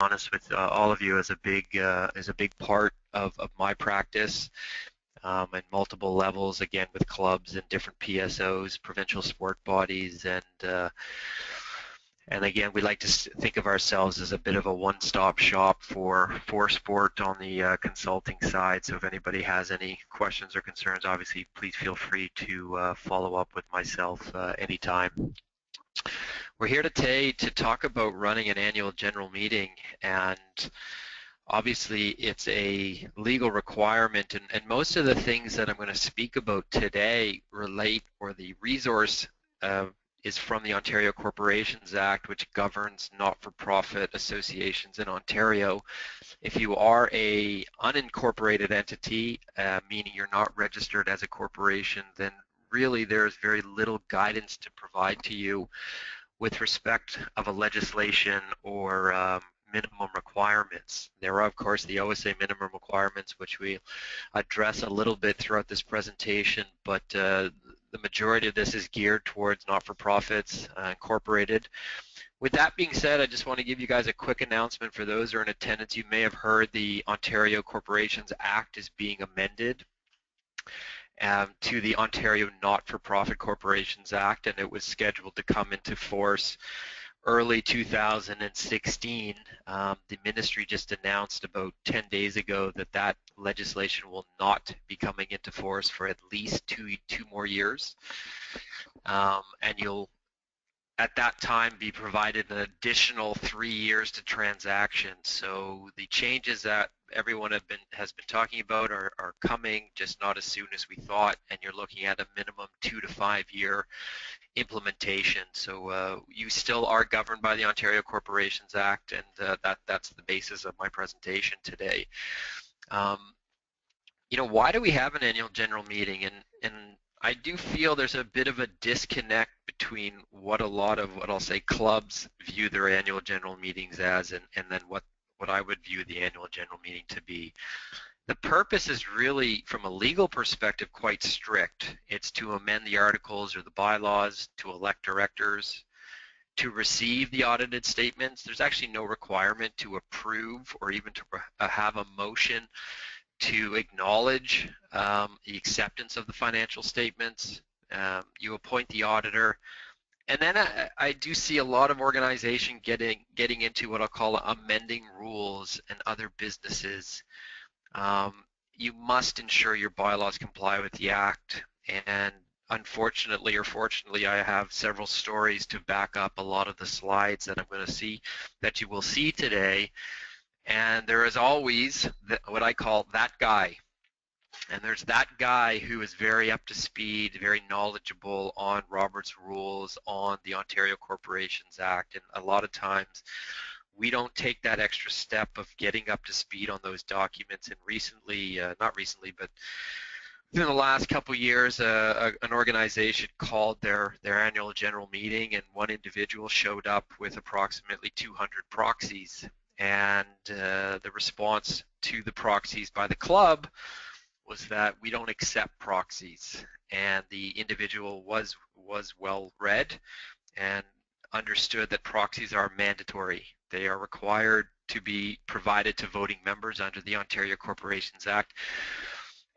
honest with all of you, is a big part of my practice, and multiple levels, again, with clubs and different PSOs, provincial sport bodies, and again, we like to think of ourselves as a bit of a one-stop shop for sport on the consulting side. So if anybody has any questions or concerns, obviously, please feel free to follow up with myself anytime. We're here today to talk about running an annual general meeting, and obviously it's a legal requirement, and most of the things that I'm going to speak about today relate, or the resource is from the Ontario Corporations Act, which governs not-for-profit associations in Ontario. If you are a unincorporated entity, meaning you're not registered as a corporation, then really there's very little guidance to provide to you with respect of a legislation or minimum requirements. There are, of course, the OSA minimum requirements, which we address a little bit throughout this presentation, but the majority of this is geared towards not-for-profits, incorporated. With that being said, I just want to give you guys a quick announcement for those who are in attendance. You may have heard the Ontario Corporations Act is being amended to the Ontario Not-for-Profit Corporations Act, and it was scheduled to come into force early 2016. The ministry just announced about 10 days ago that that legislation will not be coming into force for at least two more years, and you'll at that time be provided an additional 3 years to transaction. So the changes that everyone has been talking about are coming, just not as soon as we thought, and you're looking at a minimum 2 to 5 year implementation. So you still are governed by the Ontario Corporations Act, and that's the basis of my presentation today. You know, why do we have an annual general meeting? And I do feel there's a bit of a disconnect between what a lot of, what I'll say, clubs view their annual general meetings as, and then what I would view the annual general meeting to be. The purpose is really, from a legal perspective, quite strict. It's to amend the articles or the bylaws, to elect directors, to receive the audited statements. There's actually no requirement to approve or even to have a motion to acknowledge the acceptance of the financial statements. You appoint the auditor, and then I do see a lot of organization getting into what I'll call amending rules and other businesses. You must ensure your bylaws comply with the Act, and unfortunately or fortunately, I have several stories to back up a lot of the slides that I'm going to see, that you will see today. And there is always what I call that guy. And there's that guy who is very up to speed, very knowledgeable on Robert's rules, on the Ontario Corporations Act, and a lot of times we don't take that extra step of getting up to speed on those documents. And recently, not recently, but in the last couple of years, an organization called their annual general meeting, and one individual showed up with approximately 200 proxies. And the response to the proxies by the club was that we don't accept proxies. And the individual was well read and understood that proxies are mandatory. They are required to be provided to voting members under the Ontario Corporations Act.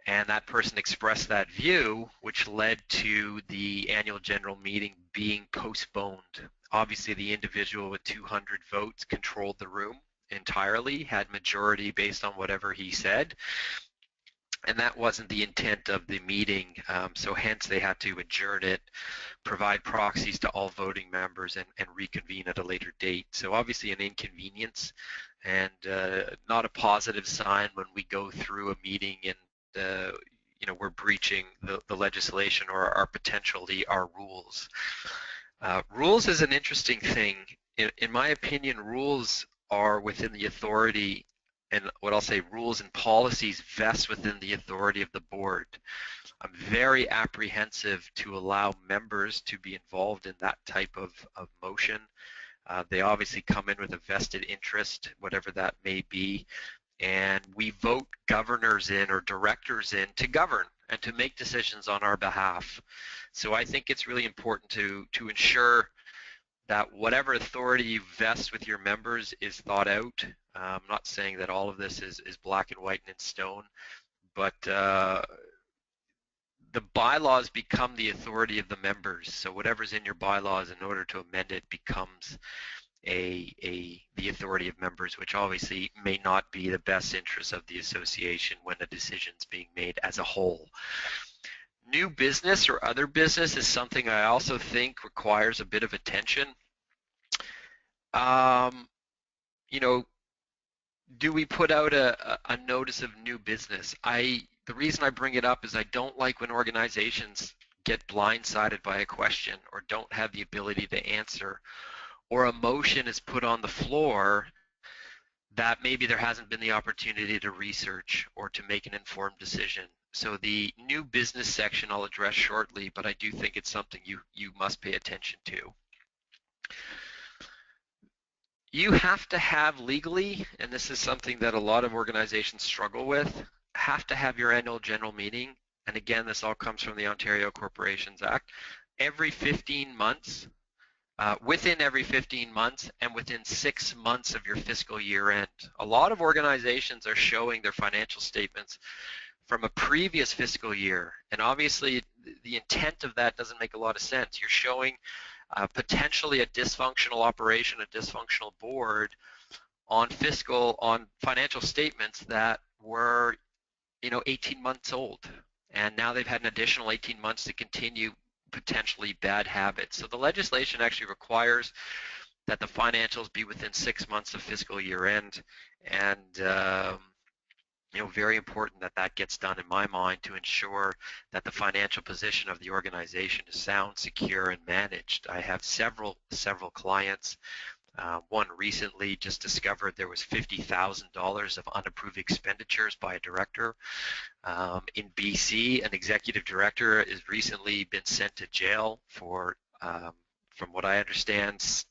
And that person expressed that view, which led to the annual general meeting being postponed. Obviously, the individual with 200 votes controlled the room entirely, had majority based on whatever he said, and that wasn't the intent of the meeting, so hence they had to adjourn it, provide proxies to all voting members, and reconvene at a later date. So obviously an inconvenience, and not a positive sign when we go through a meeting and you know, we're breaching the legislation or potentially our rules. Rules is an interesting thing. In my opinion, rules are within the authority, and what I'll say, rules and policies vest within the authority of the board. I'm very apprehensive to allow members to be involved in that type of motion. They obviously come in with a vested interest, whatever that may be, and we vote governors in or directors in to govern and to make decisions on our behalf. So I think it's really important to ensure that whatever authority you vest with your members is thought out. I'm not saying that all of this is black and white and in stone, but the bylaws become the authority of the members. So whatever's in your bylaws, in order to amend it, becomes the authority of members, which obviously may not be the best interest of the association when a decision's being made as a whole. New business or other business is something I also think requires a bit of attention. You know, do we put out a notice of new business? The reason I bring it up is I don't like when organizations get blindsided by a question or don't have the ability to answer, or a motion is put on the floor that maybe there hasn't been the opportunity to research or to make an informed decision. So the new business section I'll address shortly, but I do think it's something you must pay attention to. You have to have legally, and this is something that a lot of organizations struggle with, have to have your annual general meeting, and again, this all comes from the Ontario Corporations Act, every 15 months, within every 15 months and within 6 months of your fiscal year end. A lot of organizations are showing their financial statements from a previous fiscal year, and obviously the intent of that doesn't make a lot of sense. You're showing potentially a dysfunctional operation, a dysfunctional board on financial statements that were 18 months old, and now they've had an additional 18 months to continue potentially bad habits. So the legislation actually requires that the financials be within 6 months of fiscal year end, and very important that that gets done in my mind to ensure that the financial position of the organization is sound, secure, and managed. I have several clients. One recently just discovered there was $50,000 of unapproved expenditures by a director. In BC, an executive director has recently been sent to jail for, from what I understand,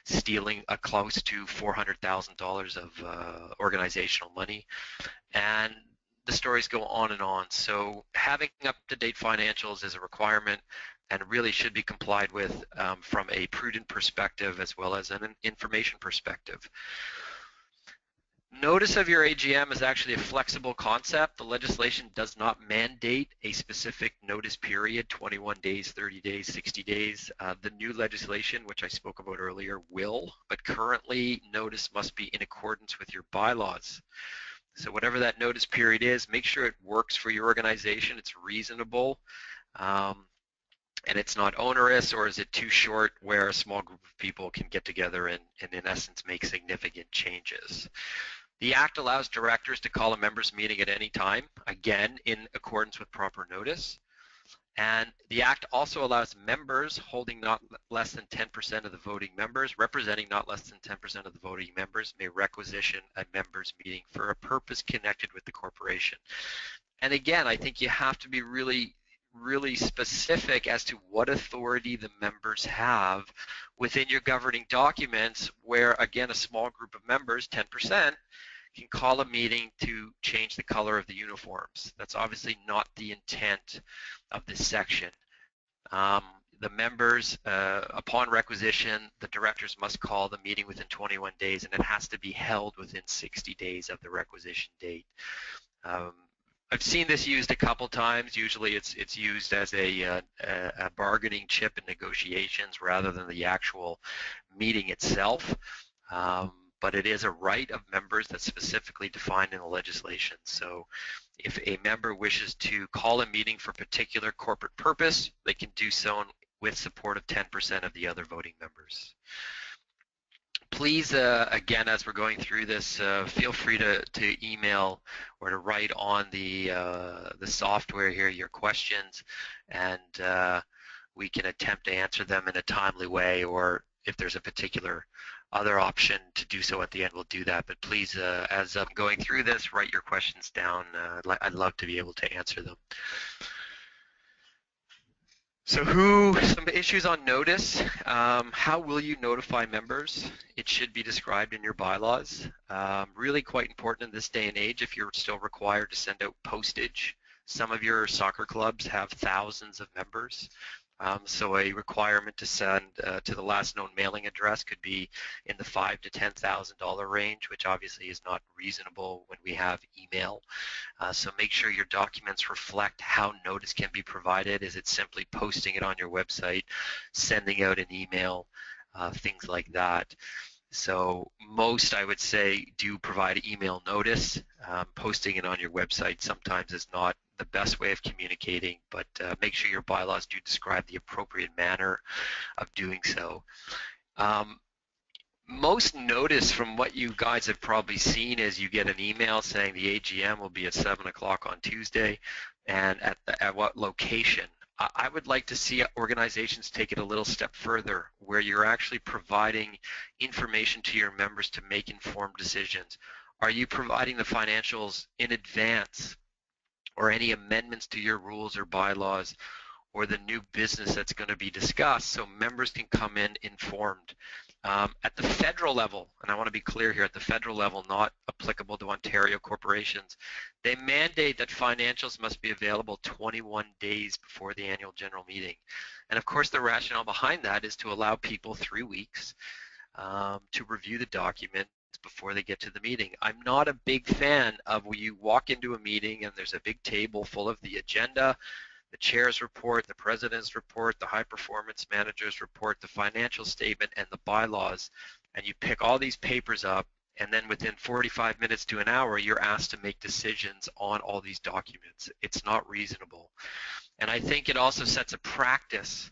stealing close to $400,000 of organizational money. And the stories go on and on. So having up-to-date financials is a requirement and really should be complied with from a prudent perspective as well as an information perspective. Notice of your AGM is actually a flexible concept. The legislation does not mandate a specific notice period, 21 days, 30 days, 60 days. The new legislation, which I spoke about earlier, will, but currently notice must be in accordance with your bylaws. So whatever that notice period is, make sure it works for your organization, it's reasonable, and it's not onerous, or is it too short where a small group of people can get together and in essence make significant changes. The Act allows directors to call a members' meeting at any time, again in accordance with proper notice. And the Act also allows members holding not less than 10% of the voting members, representing not less than 10% of the voting members, may requisition a members' meeting for a purpose connected with the corporation. And again, I think you have to be really specific as to what authority the members have within your governing documents, where again, a small group of members, 10%, can call a meeting to change the color of the uniforms. That's obviously not the intent of this section. The members, upon requisition, the directors must call the meeting within 21 days, and it has to be held within 60 days of the requisition date. I've seen this used a couple times. Usually it's used as a bargaining chip in negotiations rather than the actual meeting itself. But it is a right of members that's specifically defined in the legislation. So if a member wishes to call a meeting for a particular corporate purpose, they can do so with support of 10% of the other voting members. Please, again, as we're going through this, feel free to email or to write on the software here your questions, and we can attempt to answer them in a timely way, or if there's a particular other option to do so at the end, we'll do that. But please, as I'm going through this, write your questions down. I'd love to be able to answer them. So some issues on notice. How will you notify members? It should be described in your bylaws. Really quite important in this day and age if you're still required to send out postage. Some of your soccer clubs have thousands of members. So a requirement to send to the last known mailing address could be in the $5,000 to $10,000 range, which obviously is not reasonable when we have email. So make sure your documents reflect how notice can be provided. Is it simply posting it on your website, sending out an email, things like that. So most, I would say, do provide email notice. Posting it on your website sometimes is not the best way of communicating, but make sure your bylaws do describe the appropriate manner of doing so. Most notice from what you guys have probably seen is you get an email saying the AGM will be at 7 o'clock on Tuesday, and at what location. I would like to see organizations take it a little step further, where you're actually providing information to your members to make informed decisions. Are you providing the financials in advance, or any amendments to your rules or bylaws, or the new business that's going to be discussed, so members can come in informed? At the federal level, and I want to be clear here, at the federal level, not applicable to Ontario corporations, they mandate that financials must be available 21 days before the annual general meeting. And of course, the rationale behind that is to allow people 3 weeks to review the documents before they get to the meeting. I'm not a big fan of when you walk into a meeting and there's a big table full of the agenda, the chair's report, the president's report, the high performance manager's report, the financial statement, and the bylaws, and you pick all these papers up, and then within 45 minutes to an hour, you're asked to make decisions on all these documents. It's not reasonable. And I think it also sets a practice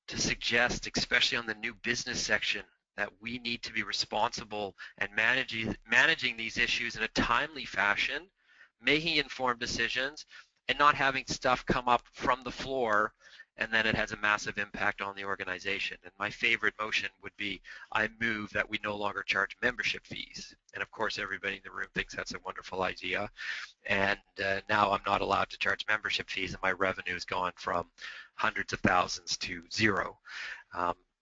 to suggest, especially on the new business section, that we need to be responsible and managing these issues in a timely fashion, making informed decisions, and not having stuff come up from the floor and then it has a massive impact on the organization. And my favorite motion would be, I move that we no longer charge membership fees. And of course, everybody in the room thinks that's a wonderful idea. And now I'm not allowed to charge membership fees, and my revenue has gone from hundreds of thousands to zero.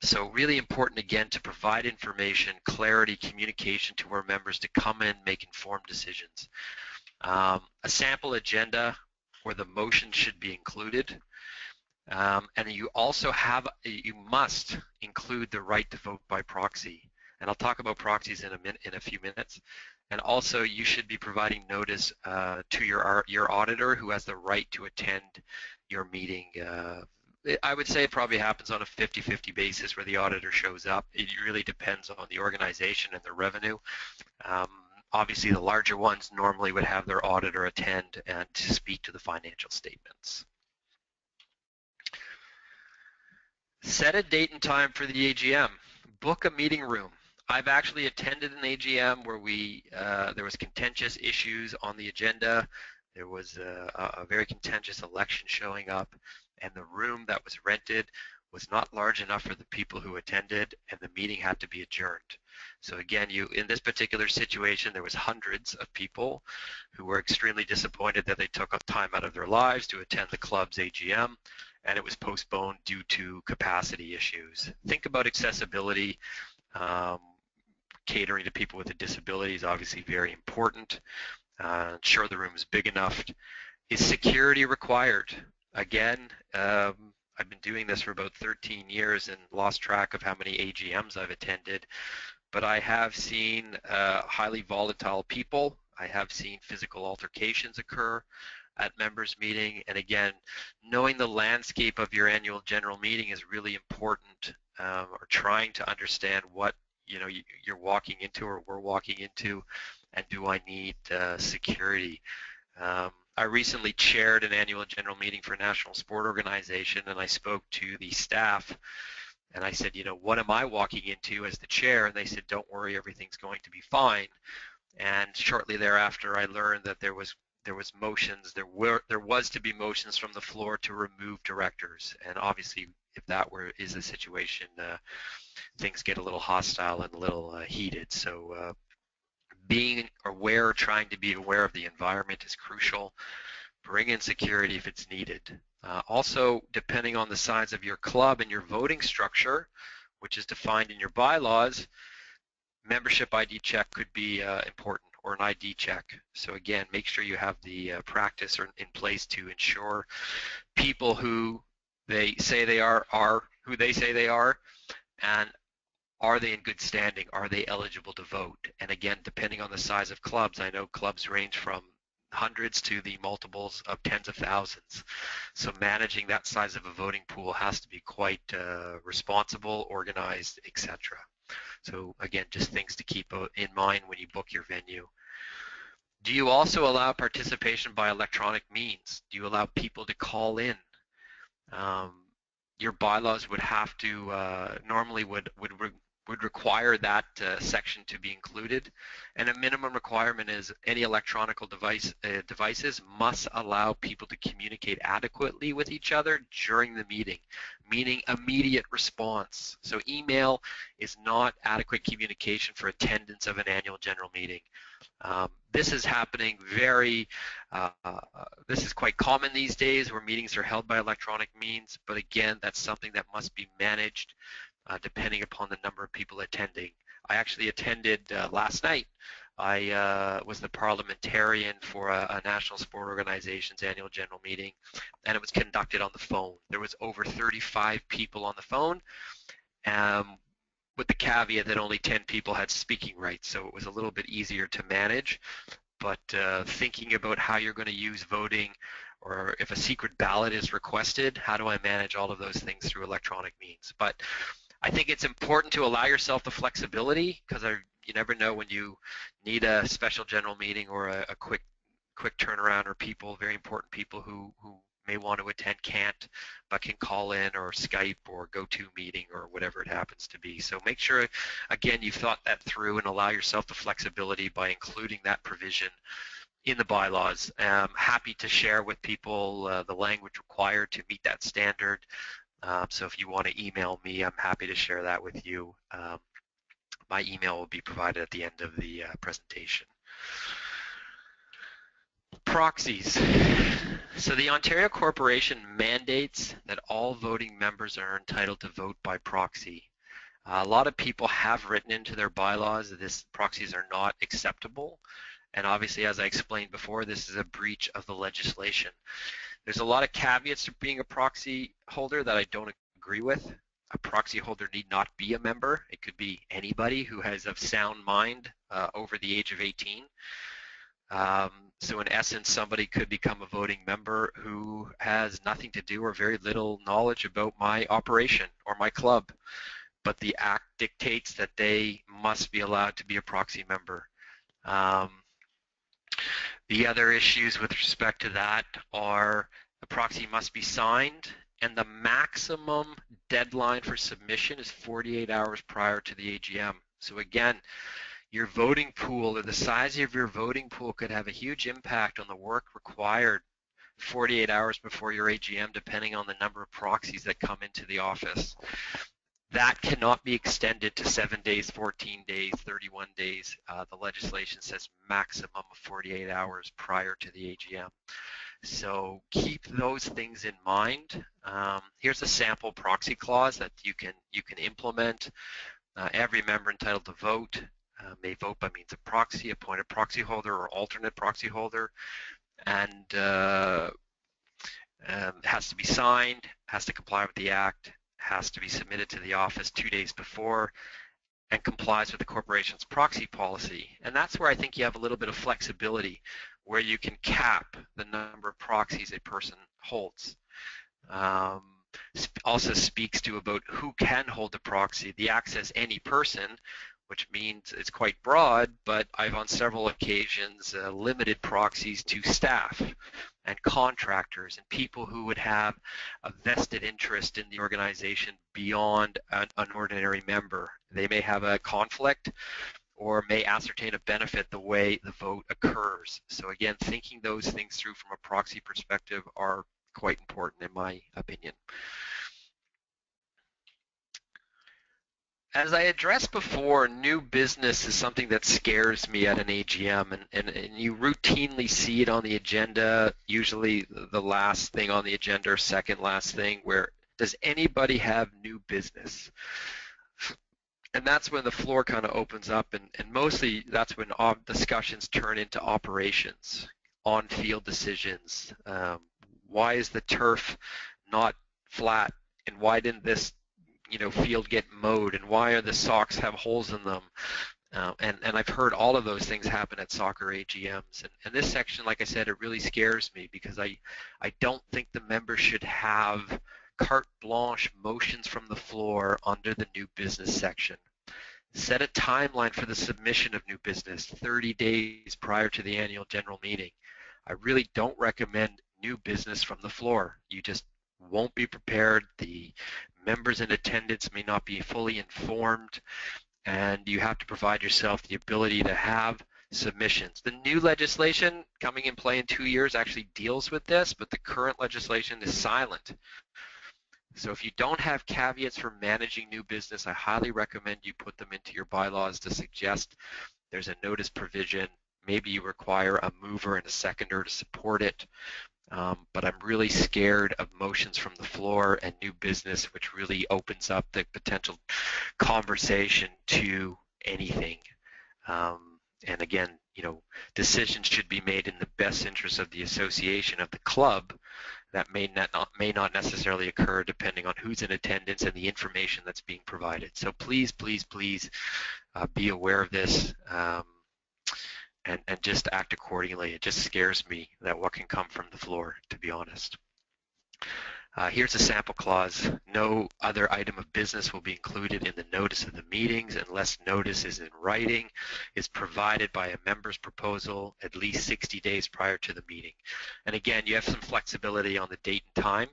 So really important, again, to provide information, clarity, communication to our members to come in, make informed decisions. A sample agenda where the motion should be included. And you also you must include the right to vote by proxy. And I'll talk about proxies in a few minutes. And also, you should be providing notice to your auditor, who has the right to attend your meeting. I would say it probably happens on a 50-50 basis where the auditor shows up. It really depends on the organization and the revenue. Obviously, the larger ones normally would have their auditor attend and to speak to the financial statements. Set a date and time for the AGM. Book a meeting room. I've actually attended an AGM where there was contentious issues on the agenda. There was a very contentious election showing up, and the room that was rented was not large enough for the people who attended, and the meeting had to be adjourned. So again, in this particular situation, there was hundreds of people who were extremely disappointed that they took time out of their lives to attend the club's AGM, and it was postponed due to capacity issues. Think about accessibility. Catering to people with a disability is obviously very important. Ensure the room is big enough. Is security required? Again, I've been doing this for about 13 years and lost track of how many AGMs I've attended, but I have seen highly volatile people. I have seen physical altercations occur at members' meeting, and again, knowing the landscape of your annual general meeting is really important, or trying to understand what you're walking into or we're walking into, and do I need security? I recently chaired an annual general meeting for a national sport organization, and I spoke to the staff, and I said, what am I walking into as the chair? And they said, don't worry, everything's going to be fine. And shortly thereafter, I learned that there was to be motions from the floor to remove directors, and obviously, if that is the situation, things get a little hostile and a little heated. So being aware, trying to be aware of the environment is crucial. Bring in security if it's needed. Also, depending on the size of your club and your voting structure, which is defined in your bylaws, membership ID check could be important, or an ID check. So again, make sure you have the practice in place to ensure people who they say they are who they say they are, and are they in good standing? Are they eligible to vote? And again, depending on the size of clubs, I know clubs range from hundreds to the multiples of tens of thousands. So managing that size of a voting pool has to be quite responsible, organized, etc. So again, just things to keep in mind when you book your venue. Do you also allow participation by electronic means? Do you allow people to call in? Your bylaws would have to normally would require that section to be included, and a minimum requirement is any electronic devices must allow people to communicate adequately with each other during the meeting, meaning immediate response. So email is not adequate communication for attendance of an annual general meeting. This is happening this is quite common these days where meetings are held by electronic means, but again, that's something that must be managed depending upon the number of people attending. I actually attended last night. I was the parliamentarian for a national sport organization's annual general meeting, and it was conducted on the phone. There was over 35 people on the phone, with the caveat that only 10 people had speaking rights, so it was a little bit easier to manage. But thinking about how you're going to use voting, or if a secret ballot is requested, how do I manage all of those things through electronic means? But I think it's important to allow yourself the flexibility, because you never know when you need a special general meeting or a quick turnaround, or people, very important people who may want to attend can't, but can call in or Skype or GoToMeeting or whatever it happens to be. So make sure, again, you've thought that through and allow yourself the flexibility by including that provision in the bylaws. I'm happy to share with people the language required to meet that standard. So if you want to email me, I'm happy to share that with you. My email will be provided at the end of the presentation. Proxies. So the Ontario Corporation mandates that all voting members are entitled to vote by proxy. A lot of people have written into their bylaws that proxies are not acceptable. And obviously, as I explained before, this is a breach of the legislation. There's a lot of caveats to being a proxy holder that I don't agree with. A proxy holder need not be a member. It could be anybody who has a sound mind over the age of 18. So in essence, somebody could become a voting member who has nothing to do or very little knowledge about my operation or my club, but the Act dictates that they must be allowed to be a proxy member. The other issues with respect to that are the proxy must be signed, and the maximum deadline for submission is 48 hours prior to the AGM. So again, your voting pool, or the size of your voting pool, could have a huge impact on the work required 48 hours before your AGM, depending on the number of proxies that come into the office. That cannot be extended to 7 days, 14 days, 31 days. The legislation says maximum of 48 hours prior to the AGM. So keep those things in mind. Here's a sample proxy clause that you can implement. Every member entitled to vote may vote by means of proxy, appointed proxy holder, or alternate proxy holder, and has to be signed, has to comply with the Act, has to be submitted to the office 2 days before, and complies with the corporation's proxy policy. And that's where I think you have a little bit of flexibility, where you can cap the number of proxies a person holds. Also speaks to about who can hold a proxy. The Act says any person, which means it's quite broad, but I've on several occasions limited proxies to staff and contractors and people who would have a vested interest in the organization beyond an ordinary member. They may have a conflict or may ascertain a benefit the way the vote occurs. So again, thinking those things through from a proxy perspective are quite important in my opinion. As I addressed before, new business is something that scares me at an AGM, and you routinely see it on the agenda, usually the last thing on the agenda or second last thing, where does anybody have new business? And that's when the floor kind of opens up, and mostly that's when discussions turn into operations, on-field decisions. Why is the turf not flat, and why didn't this field get mowed, and why are the socks have holes in them? And I've heard all of those things happen at soccer AGMs. And this section, like I said, it really scares me because I don't think the members should have carte blanche motions from the floor under the new business section. Set a timeline for the submission of new business 30 days prior to the annual general meeting. I really don't recommend new business from the floor. You just won't be prepared. The members in attendance may not be fully informed, and you have to provide yourself the ability to have submissions. The new legislation coming in play in 2 years actually deals with this, but the current legislation is silent. So if you don't have caveats for managing new business, I highly recommend you put them into your bylaws to suggest there's a notice provision. Maybe you require a mover and a seconder to support it. But I'm really scared of motions from the floor and new business, which really opens up the potential conversation to anything. And again, decisions should be made in the best interest of the association, of the club. That may not necessarily occur depending on who's in attendance and the information that's being provided. So please, please, please be aware of this. And just act accordingly. It just scares me that what can come from the floor, to be honest. Here's a sample clause. No other item of business will be included in the notice of the meetings unless notice is in writing, is provided by a member's proposal at least 60 days prior to the meeting. And again, you have some flexibility on the date and time.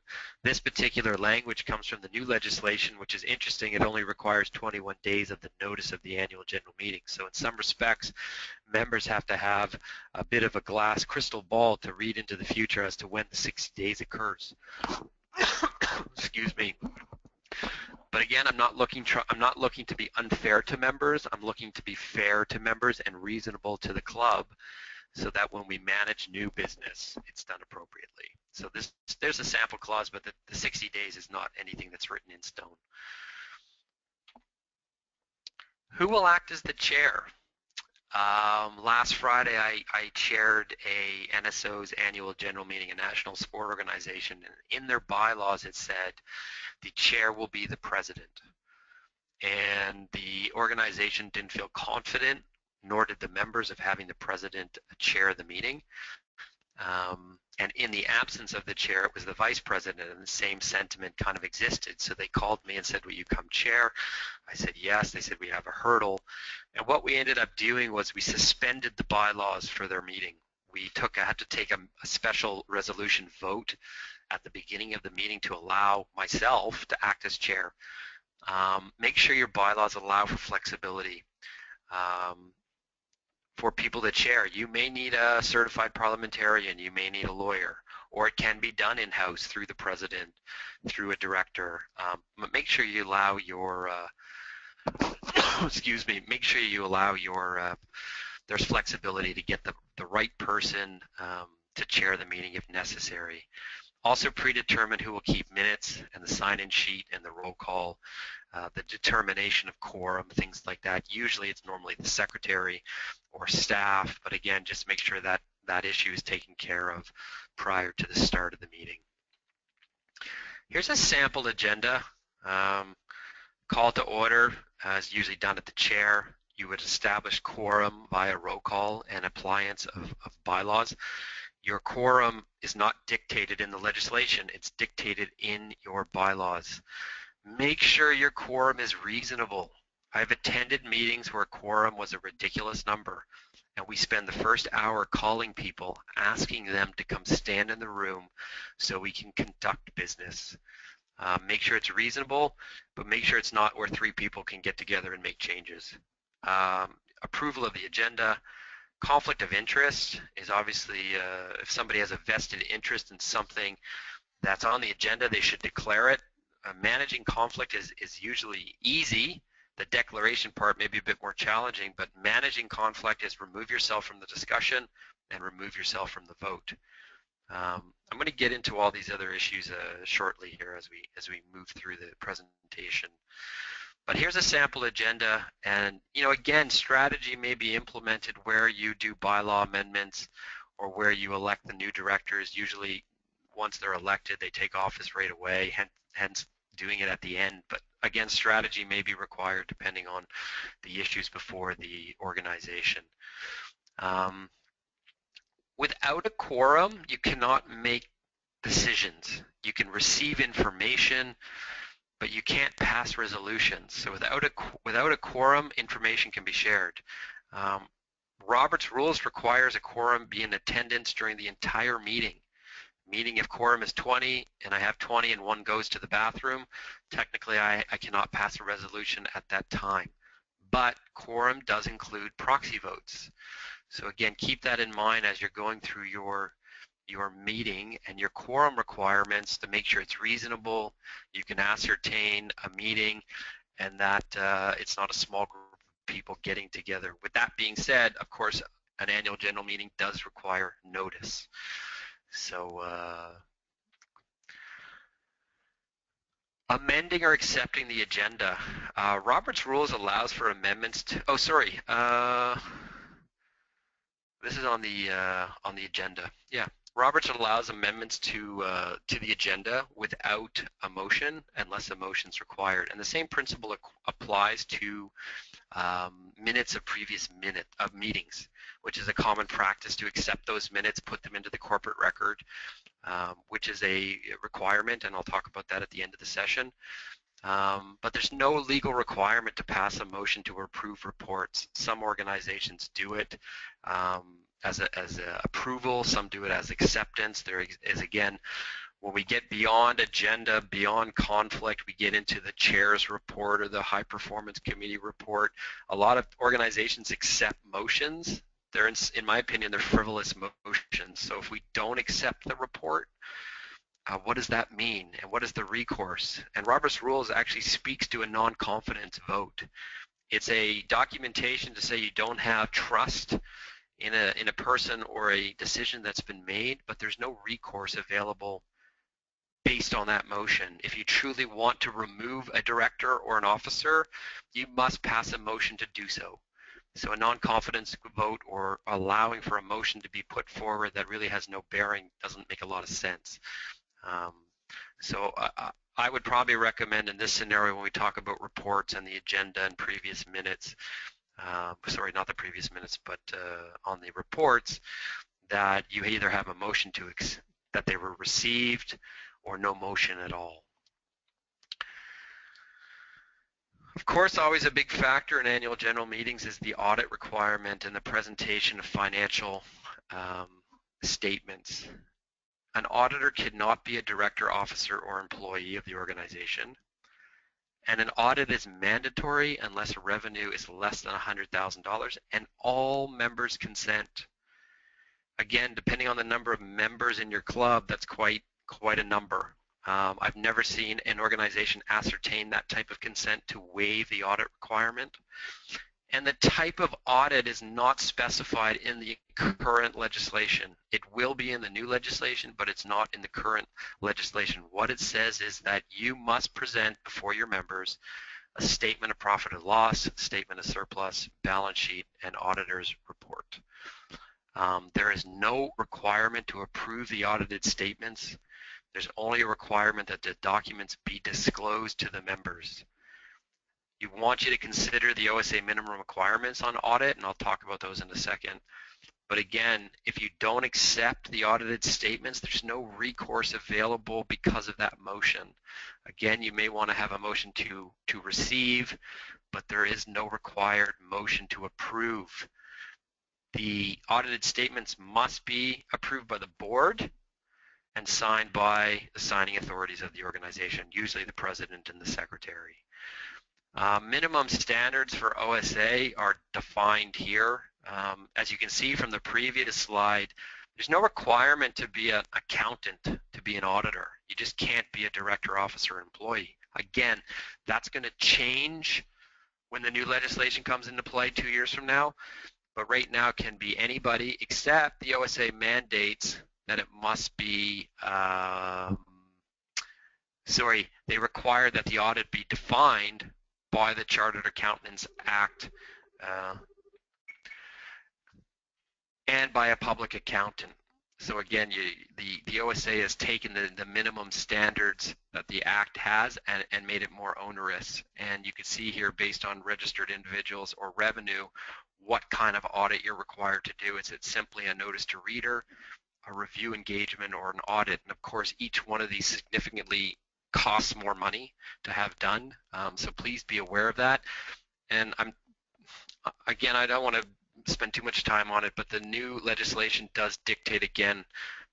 This particular language comes from the new legislation, which is interesting. It only requires 21 days of the notice of the annual general meeting. So in some respects, members have to have a bit of a glass crystal ball to read into the future as to when the 60 days occurs. Excuse me. But again, I'm not looking to be unfair to members. I'm looking to be fair to members and reasonable to the club, so that when we manage new business, it's done appropriately. So there's a sample clause, but the 60 days is not anything that's written in stone. Who will act as the chair? Last Friday, I chaired a NSO's annual general meeting, a national sport organization, and in their bylaws it said the chair will be the president. And the organization didn't feel confident, nor did the members, of having the president chair the meeting. And in the absence of the chair, it was the vice president, and the same sentiment kind of existed. So they called me and said, will you come chair? I said yes. They said we have a hurdle. And what we ended up doing was we suspended the bylaws for their meeting. I had to take a special resolution vote at the beginning of the meeting to allow myself to act as chair. Make sure your bylaws allow for flexibility. For people to chair, you may need a certified parliamentarian, you may need a lawyer, or it can be done in-house through the president, through a director. But make sure you allow your, excuse me, make sure you allow your, there's flexibility to get the right person to chair the meeting if necessary. Also predetermine who will keep minutes and the sign-in sheet and the roll call, the determination of quorum, things like that. Usually it's normally the secretary or staff, but again, just make sure that that issue is taken care of prior to the start of the meeting. Here's a sample agenda. Call to order is usually done at the chair. You would establish quorum via roll call and appliance of bylaws. Your quorum is not dictated in the legislation, it's dictated in your bylaws. Make sure your quorum is reasonable. I've attended meetings where quorum was a ridiculous number, and we spend the first hour calling people, asking them to come stand in the room so we can conduct business. Make sure it's reasonable, but make sure it's not where 3 people can get together and make changes. Approval of the agenda. Conflict of interest is obviously, if somebody has a vested interest in something that's on the agenda, they should declare it. Managing conflict is usually easy. The declaration part may be a bit more challenging, but managing conflict is remove yourself from the discussion and remove yourself from the vote. I'm going to get into all these other issues shortly here as we move through the presentation. But here's a sample agenda, and again, strategy may be implemented where you do bylaw amendments or where you elect the new directors. Usually once they're elected, they take office right away, hence hence doing it at the end. But again, strategy may be required depending on the issues before the organization. Without a quorum, you cannot make decisions. You can receive information, but you can't pass resolutions. So without a quorum, information can be shared. Robert's Rules requires a quorum be in attendance during the entire meeting. Meaning if quorum is 20 and I have 20 and one goes to the bathroom, technically I cannot pass a resolution at that time. But quorum does include proxy votes. So again, keep that in mind as you're going through your meeting and your quorum requirements to make sure it's reasonable, you can ascertain a meeting, and that it's not a small group of people getting together. With that being said, of course, an annual general meeting does require notice. So amending or accepting the agenda. Robert's Rules allows for amendments to, this is on the agenda. Yeah, Roberts allows amendments to the agenda without a motion unless a motion is required, and the same principle applies to minutes of previous meetings, which is a common practice to accept those minutes, put them into the corporate record, which is a requirement, and I'll talk about that at the end of the session. But there's no legal requirement to pass a motion to approve reports. Some organizations do it as a approval, some do it as acceptance. There is, again, when we get beyond agenda, beyond conflict, we get into the chair's report or the high performance committee report. A lot of organizations accept motions. They're, in my opinion, they're frivolous motions. So if we don't accept the report, what does that mean, and what is the recourse? And Robert's Rules actually speaks to a non-confidence vote. It's a documentation to say you don't have trust in a person or a decision that's been made, but there's no recourse available based on that motion. If you truly want to remove a director or an officer, you must pass a motion to do so. So a non-confidence vote or allowing for a motion to be put forward that really has no bearing doesn't make a lot of sense. So I would probably recommend in this scenario when we talk about reports and the agenda and previous minutes, sorry, not the previous minutes, but on the reports, that you either have a motion that they were received or no motion at all. Of course, always a big factor in annual general meetings is the audit requirement and the presentation of financial statements. An auditor cannot be a director, officer, or employee of the organization, and an audit is mandatory unless revenue is less than $100,000 and all members consent. Again, depending on the number of members in your club, that's quite a number. I've never seen an organization ascertain that type of consent to waive the audit requirement. And the type of audit is not specified in the current legislation. It will be in the new legislation, but it's not in the current legislation. What it says is that you must present before your members a statement of profit and loss, statement of surplus, balance sheet, and auditor's report. There is no requirement to approve the audited statements. There's only a requirement that the documents be disclosed to the members. You want you to consider the OSA minimum requirements on audit, and I'll talk about those in a second. But again, if you don't accept the audited statements, there's no recourse available because of that motion. Again, you may want to have a motion to receive, but there is no required motion to approve. The audited statements must be approved by the board and signed by the signing authorities of the organization, usually the president and the secretary. Minimum standards for OSA are defined here. As you can see from the previous slide, there's no requirement to be an accountant to be an auditor. You just can't be a director, officer, employee. Again, that's going to change when the new legislation comes into play 2 years from now, but right now it can be anybody except the OSA mandates that it must be, they require that the audit be defined by the Chartered Accountants Act and by a public accountant. So again, the OSA has taken the minimum standards that the Act has and made it more onerous. And you can see here, based on registered individuals or revenue, what kind of audit you're required to do. Is it simply a notice to reader, a review engagement, or an audit? And of course, each one of these significantly costs more money to have done. So please be aware of that. And again, I don't want to spend too much time on it, but the new legislation does dictate, again,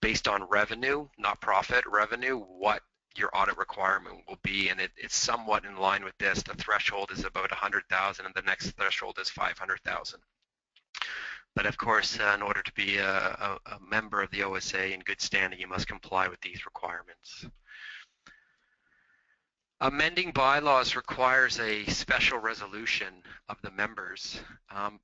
based on revenue, not profit, revenue, what your audit requirement will be, and it's somewhat in line with this. The threshold is about 100,000 and the next threshold is 500,000. But of course, in order to be a member of the OSA in good standing, you must comply with these requirements. Amending bylaws requires a special resolution of the members,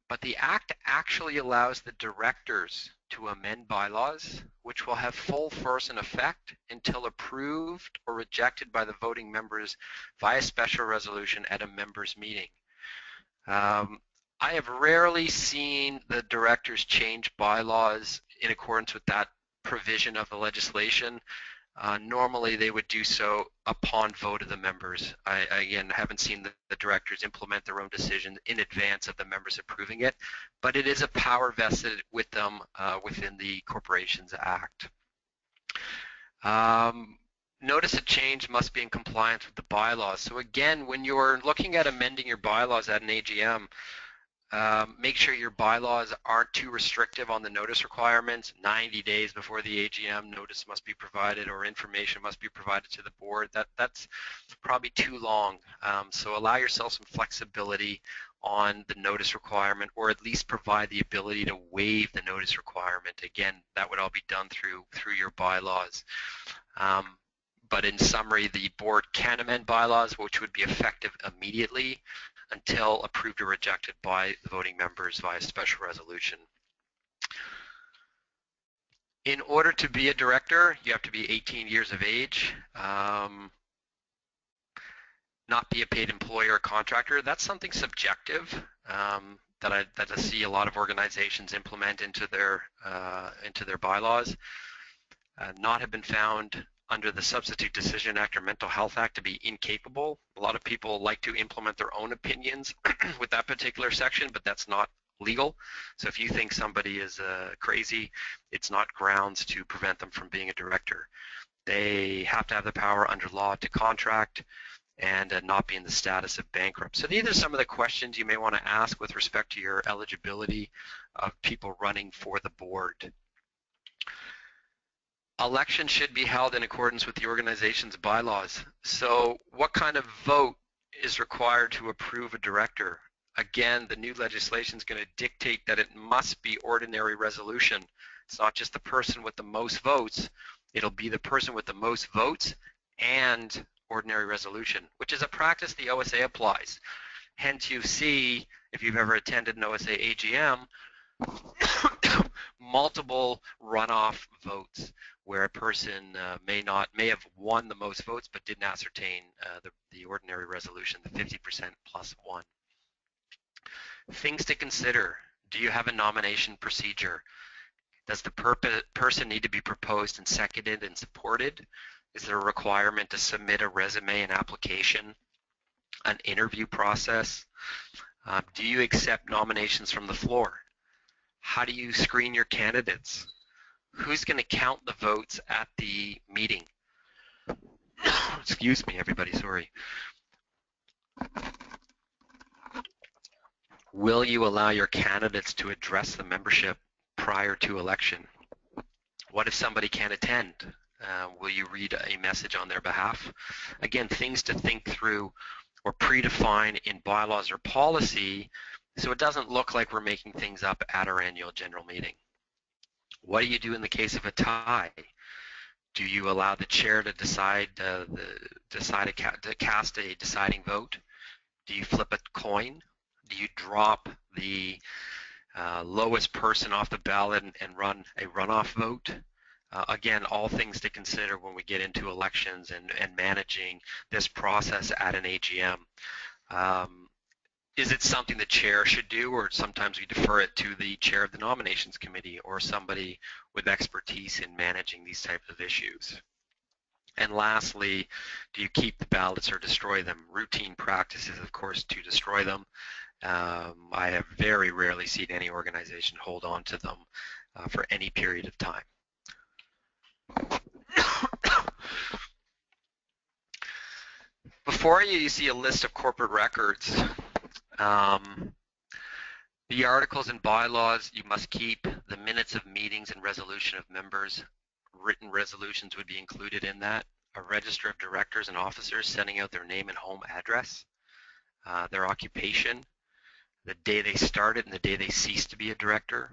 but the Act actually allows the directors to amend bylaws, which will have full force and effect until approved or rejected by the voting members via special resolution at a members' meeting. I have rarely seen the directors change bylaws in accordance with that provision of the legislation. Normally they would do so upon vote of the members. I again haven't seen the directors implement their own decision in advance of the members approving it, but it is a power vested with them within the Corporations Act. Notice a change must be in compliance with the bylaws. So again, when you're looking at amending your bylaws at an AGM, make sure your bylaws aren't too restrictive on the notice requirements. 90 days before the AGM, notice must be provided or information must be provided to the board. That's probably too long. So allow yourself some flexibility on the notice requirement, or at least provide the ability to waive the notice requirement. Again, that would all be done through your bylaws. But in summary, the board can amend bylaws, which would be effective immediately until approved or rejected by the voting members via special resolution. In order to be a director, you have to be 18 years of age, not be a paid employer or contractor. That's something subjective that I see a lot of organizations implement into their bylaws. Not have been found under the Substitute Decision Act or Mental Health Act to be incapable. A lot of people like to implement their own opinions with that particular section, but that's not legal. So if you think somebody is crazy, it's not grounds to prevent them from being a director. They have to have the power under law to contract and not be in the status of bankrupt. So these are some of the questions you may want to ask with respect to your eligibility of people running for the board. Election should be held in accordance with the organization's bylaws. So what kind of vote is required to approve a director? Again, the new legislation is going to dictate that it must be ordinary resolution. It's not just the person with the most votes. It'll be the person with the most votes and ordinary resolution, which is a practice the OSA applies. Hence, you see, if you've ever attended an OSA AGM, multiple runoff votes where a person may have won the most votes but didn't ascertain the ordinary resolution, the 50% plus one. Things to consider. Do you have a nomination procedure? Does the person need to be proposed and seconded and supported? Is there a requirement to submit a resume and application, an interview process? Do you accept nominations from the floor? How do you screen your candidates? Who's going to count the votes at the meeting? Excuse me, everybody, sorry. Will you allow your candidates to address the membership prior to election? What if somebody can't attend? Will you read a message on their behalf? Again, things to think through or predefine in bylaws or policy so it doesn't look like we're making things up at our annual general meeting. What do you do in the case of a tie? Do you allow the chair to to cast a deciding vote? Do you flip a coin? Do you drop the lowest person off the ballot and run a runoff vote? Again, all things to consider when we get into elections and managing this process at an AGM. is it something the chair should do, or sometimes we defer it to the chair of the nominations committee or somebody with expertise in managing these types of issues? And lastly, do you keep the ballots or destroy them? Routine practice is, of course, to destroy them. I have very rarely seen any organization hold on to them for any period of time. Before you see a list of corporate records. The articles and bylaws you must keep, the minutes of meetings and resolution of members. Written resolutions would be included in that. A register of directors and officers sending out their name and home address, their occupation, the day they started and the day they ceased to be a director,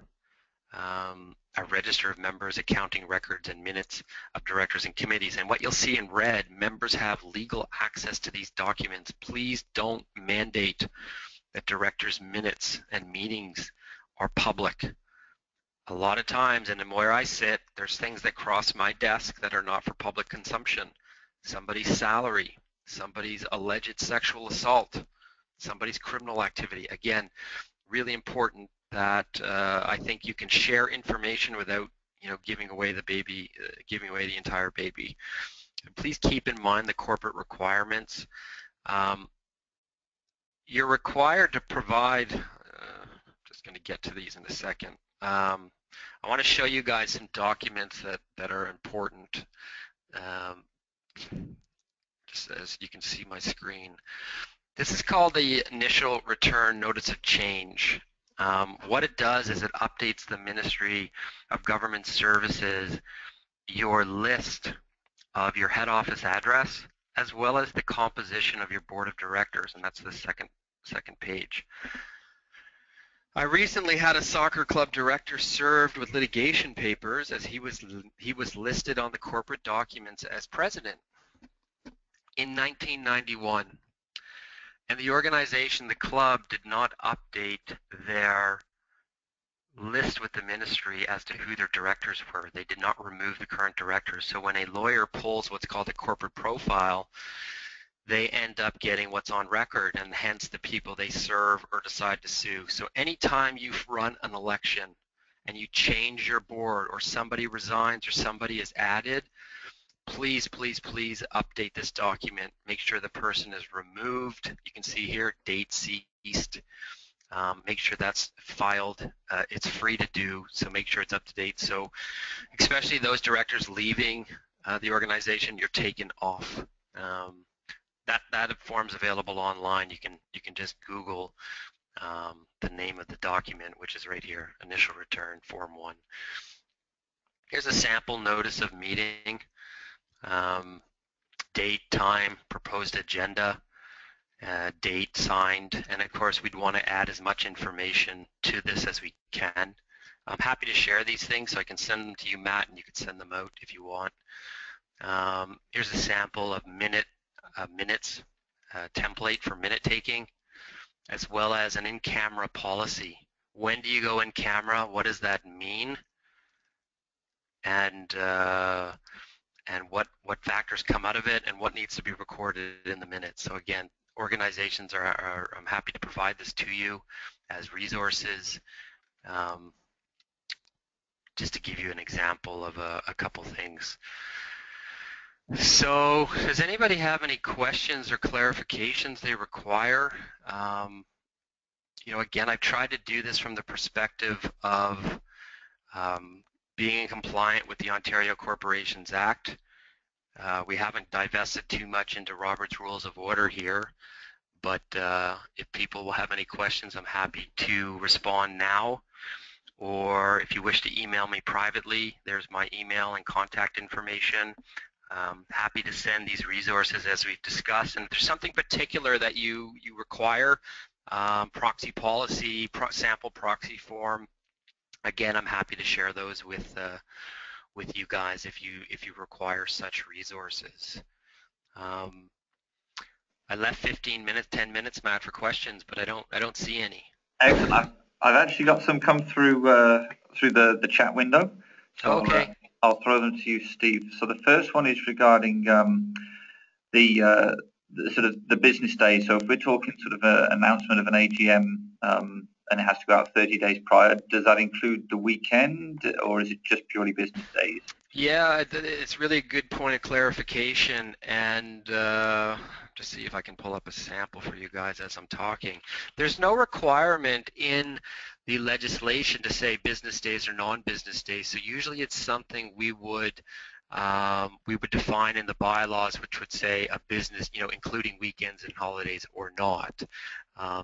a register of members, accounting records and minutes of directors and committees. And what you'll see in red, members have legal access to these documents. Please don't mandate that directors' minutes and meetings are public. A lot of times, and where I sit, there's things that cross my desk that are not for public consumption. Somebody's salary, somebody's alleged sexual assault, somebody's criminal activity. Again, really important that I think you can share information without, giving away the baby, giving away the entire baby. And please keep in mind the corporate requirements. You're required to provide, just going to get to these in a second. I want to show you guys some documents that are important. Just as you can see my screen. This is called the Initial Return Notice of Change. What it does is it updates the Ministry of Government Services, your list of your head office address, as well as the composition of your board of directors, and that's the second page. I recently had a soccer club director served with litigation papers as he was listed on the corporate documents as president in 1991. And the organization, the club, did not update their list with the ministry as to who their directors were. They did not remove the current directors. So when a lawyer pulls what's called a corporate profile, they end up getting what's on record, and hence the people they serve or decide to sue. So anytime you run an election and you change your board, or somebody resigns or somebody is added, please, please, please update this document. Make sure the person is removed. You can see here, date ceased. Make sure that's filed. It's free to do, so make sure it's up to date. So especially those directors leaving the organization, you're taken off. That form's available online. You can just Google the name of the document, which is right here, Initial Return Form 1. Here's a sample notice of meeting, date, time, proposed agenda, date, signed, and of course we'd want to add as much information to this as we can. I'm happy to share these things, so I can send them to you, Matt, and you can send them out if you want. Here's a sample of minutes template for minute taking, as well as an in-camera policy. When do you go in camera? What does that mean? And what factors come out of it, and what needs to be recorded in the minutes. So again, organizations I'm happy to provide this to you as resources. Just to give you an example of a couple things. So does anybody have any questions or clarifications they require? Again, I've tried to do this from the perspective of being compliant with the Ontario Corporations Act. We haven't divested too much into Robert's Rules of Order here, but if people will have any questions, I'm happy to respond now. Or if you wish to email me privately, there's my email and contact information. Happy to send these resources as we've discussed. And if there's something particular that you require, proxy policy, sample proxy form, again, I'm happy to share those with you guys if you require such resources. I left 10 minutes, Matt, for questions, but I don't see any. Excellent. I've actually got some come through the chat window. So okay. I'll throw them to you, Steve. So the first one is regarding the sort of the business day. So if we're talking sort of an announcement of an AGM and it has to go out 30 days prior, does that include the weekend, or is it just purely business days? Yeah, it's really a good point of clarification, and just see if I can pull up a sample for you guys as I'm talking. There's no requirement in the legislation to say business days or non-business days, so usually it's something we would define in the bylaws, which would say a business, including weekends and holidays or not.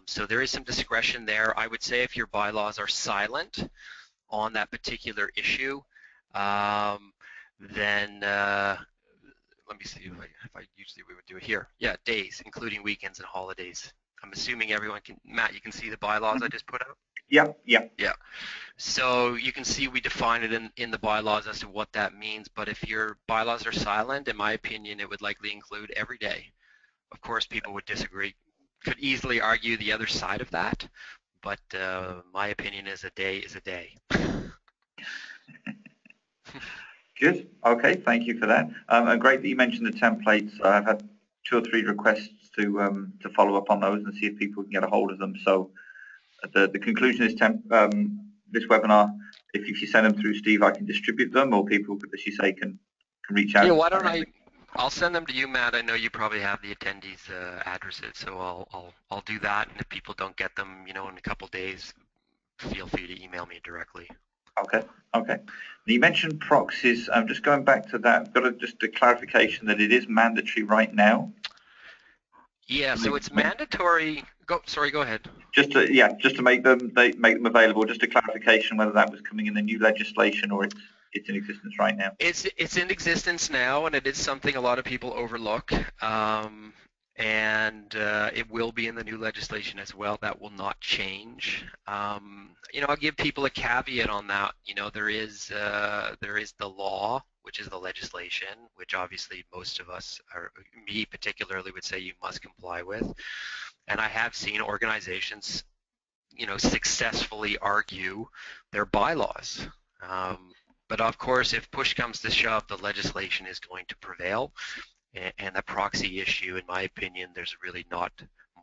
So there is some discretion there. I would say if your bylaws are silent on that particular issue, then let me see if I usually we would do it here. Yeah, days, including weekends and holidays. I'm assuming everyone can, Matt, you can see the bylaws I just put out? Yeah. Yeah. So you can see we define it in the bylaws as to what that means, but if your bylaws are silent, in my opinion, it would likely include every day. Of course, people would disagree, could easily argue the other side of that, but my opinion is a day is a day. Good. Okay, thank you for that. And great that you mentioned the templates. I've had 2 or 3 requests to follow up on those and see if people can get a hold of them. So the conclusion is this webinar, if you send them through Steve, I can distribute them, or people, as you say, can reach out. Yeah, why don't I'll send them to you, Matt. I know you probably have the attendees' addresses, so I'll do that. And if people don't get them, in a couple of days, feel free to email me directly. Okay. You mentioned proxies. I'm just going back to that. Got just a clarification that it is mandatory right now. Yeah, so it's mandatory. Go ahead. Just to make them available. Just a clarification whether that was coming in the new legislation or it's in existence right now. It's in existence now, and it is something a lot of people overlook. And it will be in the new legislation as well. That will not change. I'll give people a caveat on that. There is the law, which is the legislation, which obviously most of us, or me particularly, would say you must comply with. And I have seen organizations, successfully argue their bylaws. But of course, if push comes to shove, the legislation is going to prevail. And the proxy issue, in my opinion, there's really not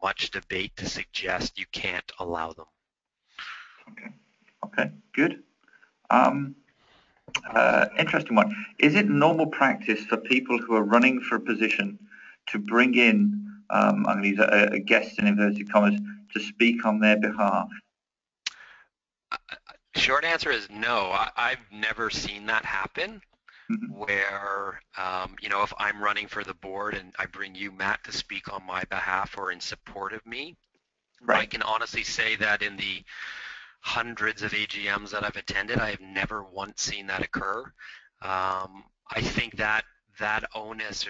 much debate to suggest you can't allow them. Okay, good. Interesting one. Is it normal practice for people who are running for a position to bring in, I'm going to use a guest in inverted commas, to speak on their behalf? Short answer is no. I've never seen that happen. Where, if I'm running for the board and I bring you, Matt, to speak on my behalf or in support of me, right. I can honestly say that in the hundreds of AGMs that I've attended, I have never once seen that occur. I think that onus,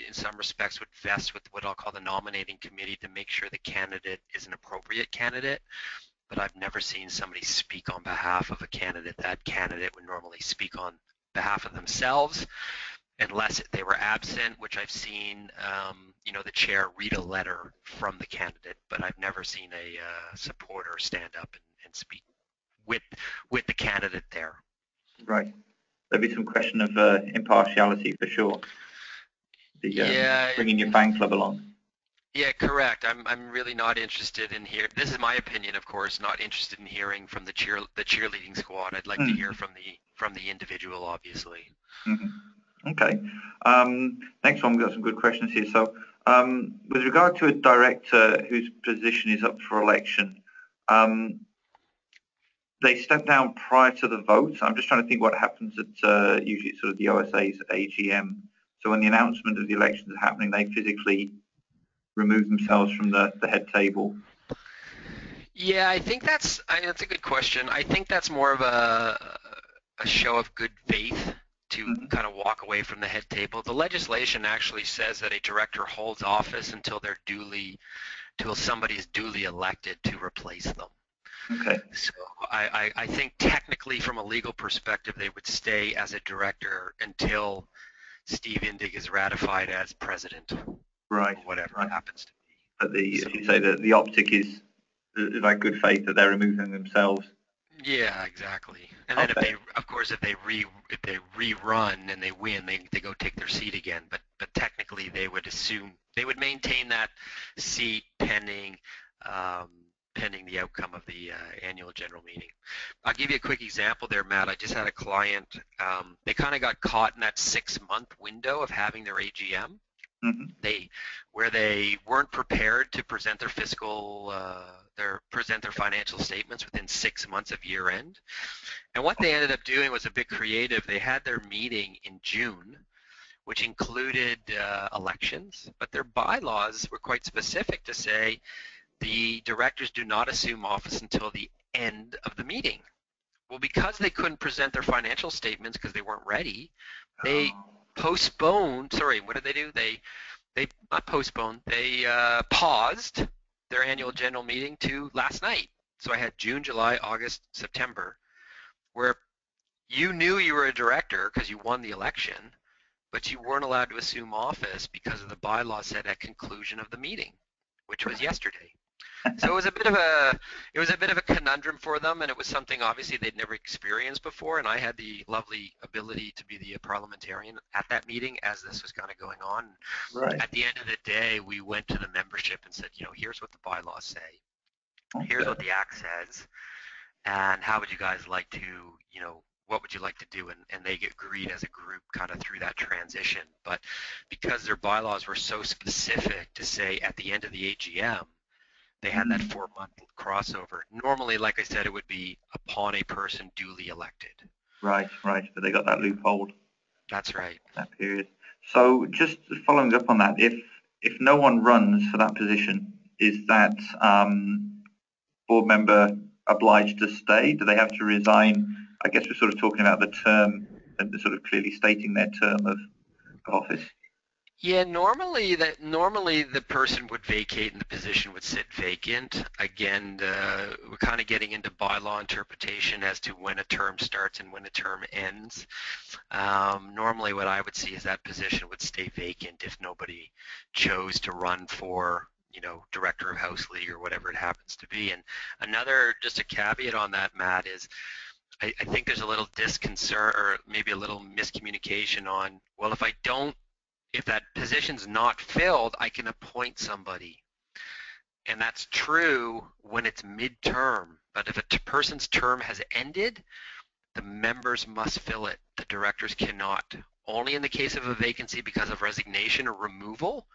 in some respects, would vest with what I'll call the nominating committee to make sure the candidate is an appropriate candidate. But I've never seen somebody speak on behalf of a candidate. That candidate would normally speak on behalf of themselves, unless they were absent, which I've seen, the chair read a letter from the candidate, but I've never seen a supporter stand up and speak with the candidate there. Right. There'd be some question of impartiality for sure. Bringing your fan club along. Yeah, correct. I'm really not interested in hearing. This is my opinion, of course. Not interested in hearing from the cheerleading squad. I'd like to hear from the individual, obviously. Okay. Next one, we've got some good questions here. So, with regard to a director whose position is up for election, they step down prior to the vote. I'm just trying to think what happens at usually it's sort of the OSA's AGM. So when the announcement of the elections are happening, they physically remove themselves from the head table. Yeah, I think that's a good question. I think that's more of a show of good faith to kind of walk away from the head table. The legislation actually says that a director holds office until somebody is duly elected to replace them. Okay. So I think technically from a legal perspective, they would stay as a director until Steve Indig is ratified as president. Right. Or whatever it happens to be. But you say that the optic is like good faith that they're removing themselves. Yeah, exactly. And then Okay. of course, if they rerun and they win, they go take their seat again. But technically, they would maintain that seat um, pending the outcome of the annual general meeting. I'll give you a quick example there, Matt. I just had a client. They kind of got caught in that 6-month window of having their AGM. Mm-hmm. Where they weren't prepared to present present their financial statements within 6 months of year end. And what they ended up doing was a bit creative. They had their meeting in June, which included elections, but their bylaws were quite specific to say the directors do not assume office until the end of the meeting. Well, because they couldn't present their financial statements because they weren't ready, they postponed. Sorry, what did they do? They not postponed. They paused their annual general meeting to last night. So I had June, July, August, September, where you knew you were a director because you won the election, but you weren't allowed to assume office because of the bylaw said at conclusion of the meeting, which was yesterday. So it was a bit of a conundrum for them, and it was something obviously they'd never experienced before. And I had the lovely ability to be the parliamentarian at that meeting as this was kind of going on. Right. At the end of the day, we went to the membership and said, here's what the bylaws say, here's Okay. what the act says, and how would you guys like to, what would you like to do? And they agreed as a group kind of through that transition. But because their bylaws were so specific to say at the end of the AGM, they had that 4-month crossover. Normally, like I said, it would be upon a person duly elected. Right. But they got that loophole. That's right. That period. So just following up on that, if no one runs for that position, is that board member obliged to stay? Do they have to resign? I guess we're sort of talking about the term and sort of clearly stating their term of office. Yeah, normally the person would vacate and the position would sit vacant. Again, we're kind of getting into bylaw interpretation as to when a term starts and when a term ends. Normally what I would see is that position would stay vacant if nobody chose to run for, director of House League or whatever it happens to be. And just a caveat on that, Matt, is I think there's a little disconcert or maybe a little miscommunication on, well, if that position's not filled, I can appoint somebody. And that's true when it's midterm. But if a person's term has ended, the members must fill it. The directors cannot. Only in the case of a vacancy because of resignation or removal,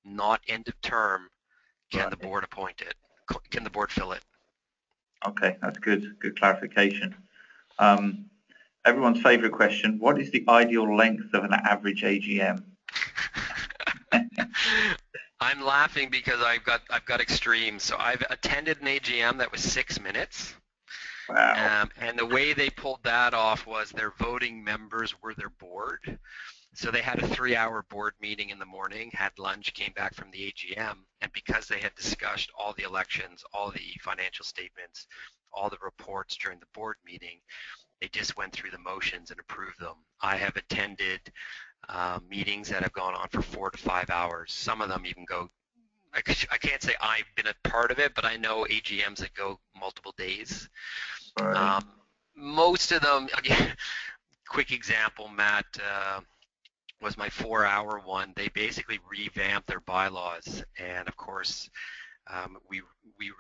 not end of term, can the board appoint it. Can the board fill it? Okay, that's good. Good clarification. Everyone's favourite question: what is the ideal length of an average AGM? I'm laughing because I've got extremes. So I've attended an AGM that was 6 minutes. Wow. And the way they pulled that off was their voting members were their board. So they had a 3-hour board meeting in the morning, had lunch, came back from the AGM, and because they had discussed all the elections, all the financial statements, all the reports during the board meeting, they just went through the motions and approved them. I have attended meetings that have gone on for 4 to 5 hours. Some of them even go, I can't say I've been a part of it, but I know AGMs that go multiple days. Right. Most of them, again, quick example, Matt, was my 4-hour one. They basically revamped their bylaws, and of course, we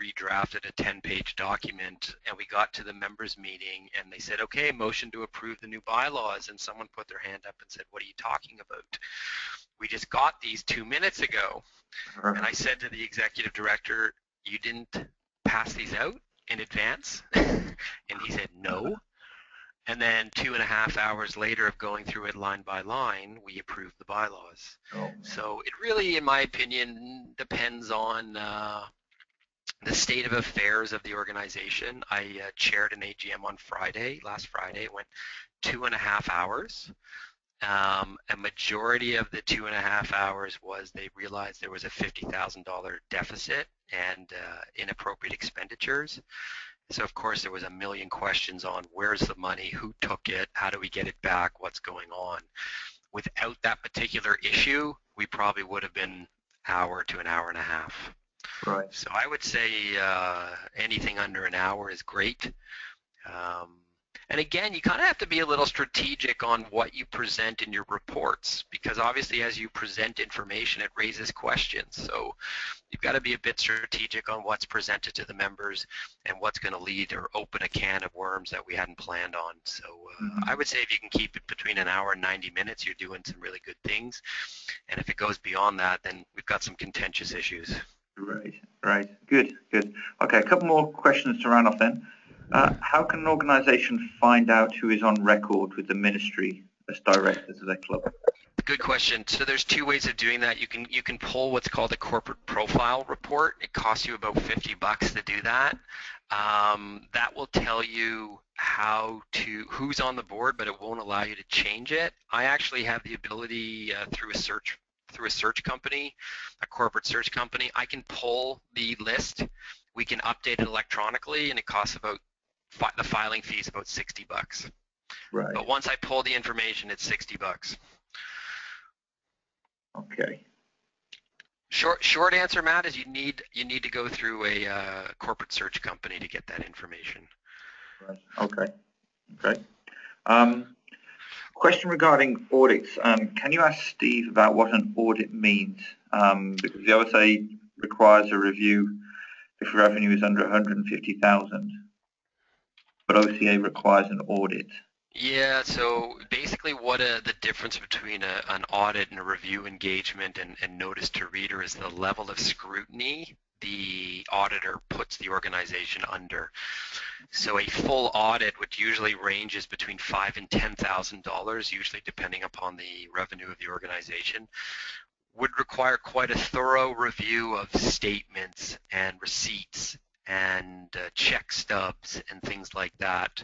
redrafted a 10-page document, and we got to the members meeting, and they said, okay, motion to approve the new bylaws, and someone put their hand up and said, what are you talking about? We just got these 2 minutes ago. And I said to the executive director, you didn't pass these out in advance? And he said, no. And then 2.5 hours later of going through it line by line, we approved the bylaws. Oh. So it really, in my opinion, depends on the state of affairs of the organization. I chaired an AGM on last Friday. It went 2.5 hours. A majority of the 2.5 hours was they realized there was a $50,000 deficit and inappropriate expenditures. So of course there was a million questions on where's the money, who took it, how do we get it back, what's going on. Without that particular issue, we probably would have been hour to an hour and a half. Right. So I would say anything under an hour is great. And again, you kind of have to be a little strategic on what you present in your reports, because obviously as you present information, it raises questions. So you've got to be a bit strategic on what's presented to the members and what's going to lead or open a can of worms that we hadn't planned on. So I would say if you can keep it between an hour and 90 minutes, you're doing some really good things. And if it goes beyond that, then we've got some contentious issues. Right. Good. Okay, a couple more questions to round off then. How can an organisation find out who is on record with the ministry as directors of their club? Good question. So there's two ways of doing that. You can pull what's called a corporate profile report. It costs you about $50 to do that. That will tell you who's on the board, but it won't allow you to change it. I actually have the ability through a search company, a corporate search company. I can pull the list. We can update it electronically, and it costs about the filing fee is about $60. Right. But once I pull the information, it's $60. Okay. Short answer, Matt, is you need to go through a corporate search company to get that information. Right. Okay. Question regarding audits. Can you ask Steve about what an audit means? Because the OSA requires a review if revenue is under 150,000, but OCA requires an audit. Yeah, so basically what the difference between an audit and a review engagement and notice to reader is the level of scrutiny the auditor puts the organization under. So a full audit, which usually ranges between $5,000 and $10,000, usually depending upon the revenue of the organization, would require quite a thorough review of statements and receipts and check stubs and things like that.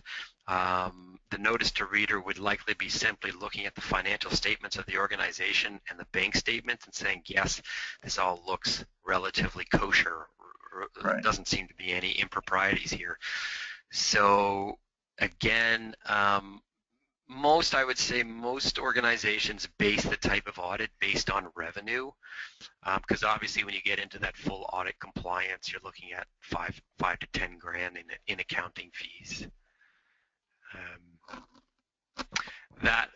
The notice to reader would likely be simply looking at the financial statements of the organization and the bank statements and saying, yes, this all looks relatively kosher. Right. Doesn't seem to be any improprieties here. So again, I would say most organizations base the type of audit based on revenue, because obviously when you get into that full audit compliance, you're looking at five to 10 grand in accounting fees. That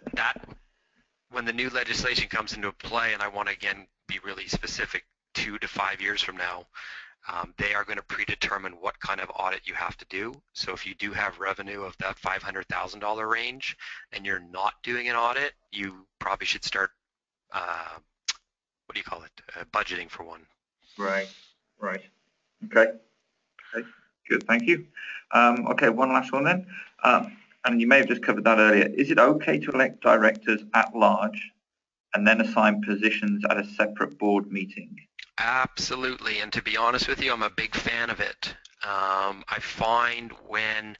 when the new legislation comes into play, and I want to again be really specific, 2 to 5 years from now, they are going to predetermine what kind of audit you have to do. So if you do have revenue of that $500,000 range and you're not doing an audit, you probably should start, budgeting for one. Right. Okay, good, thank you. Okay, one last one then. And you may have just covered that earlier. Is it okay to elect directors at large and then assign positions at a separate board meeting? Absolutely, and to be honest with you, I'm a big fan of it. I find when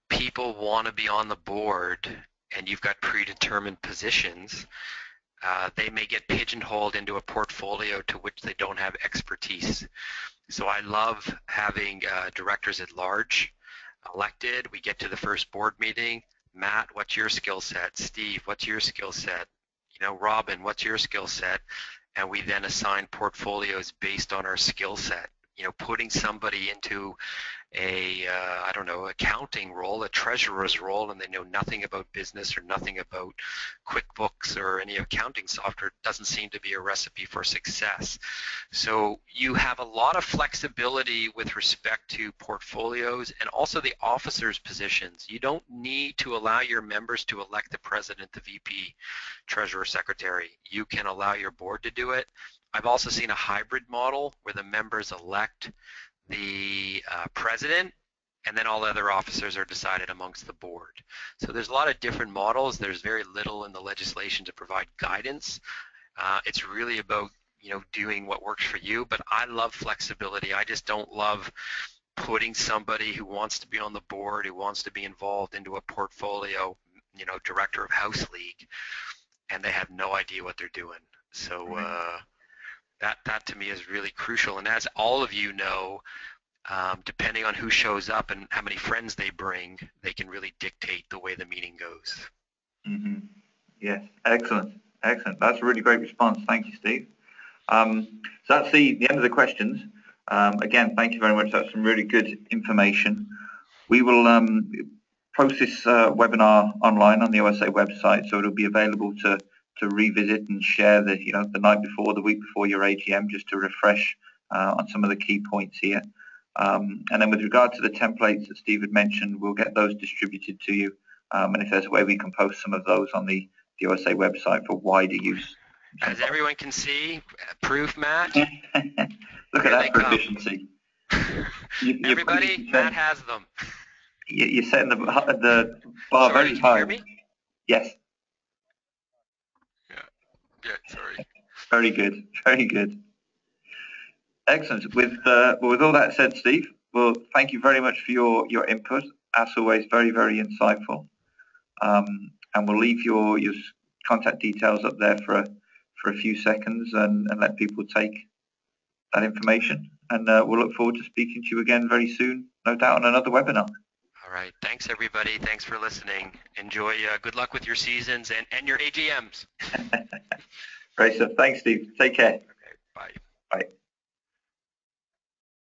people want to be on the board and you've got predetermined positions, they may get pigeonholed into a portfolio to which they don't have expertise. So I love having directors at large elected. We get to the first board meeting. Matt, what's your skill set? Steve, what's your skill set? Robin, what's your skill set? And we then assign portfolios based on our skill set. Putting somebody into a, accounting role, a treasurer's role, and they know nothing about business or nothing about QuickBooks or any accounting software doesn't seem to be a recipe for success. So you have a lot of flexibility with respect to portfolios and also the officers' positions. You don't need to allow your members to elect the president, the VP, treasurer, secretary. You can allow your board to do it. I've also seen a hybrid model where the members elect the president, and then all other officers are decided amongst the board. So there's a lot of different models. There's very little in the legislation to provide guidance. It's really about doing what works for you, but I love flexibility. I just don't love putting somebody who wants to be on the board, who wants to be involved into a portfolio, director of House League, and they have no idea what they're doing. So that to me is really crucial. And as all of you know, depending on who shows up and how many friends they bring, they can really dictate the way the meeting goes. Mm-hmm. Yes, excellent. That's a really great response. Thank you, Steve. So that's the end of the questions. Again, thank you very much. That's some really good information. We will post this webinar online on the OSA website, so it'll be available to revisit and share the night before, the week before your AGM, just to refresh on some of the key points here. And then with regard to the templates that Steve had mentioned, we'll get those distributed to you. And if there's a way, we can post some of those on the OSA website for wider use. As everyone can see, proof match. Look at that proficiency. Everybody, Matt has them. You're setting the bar Sorry, very high. Can you hear me? Yes. Yeah, sorry. Very good, very good. Excellent. With all that said, Steve, well, thank you very much for your input. As always, very, very insightful. And we'll leave your contact details up there for a few seconds and let people take that information. And we'll look forward to speaking to you again very soon, no doubt, on another webinar. All right. Thanks, everybody. Thanks for listening. Enjoy. Good luck with your seasons and your AGMs. Great stuff. Thanks, Steve. Take care. Okay. Bye. Bye.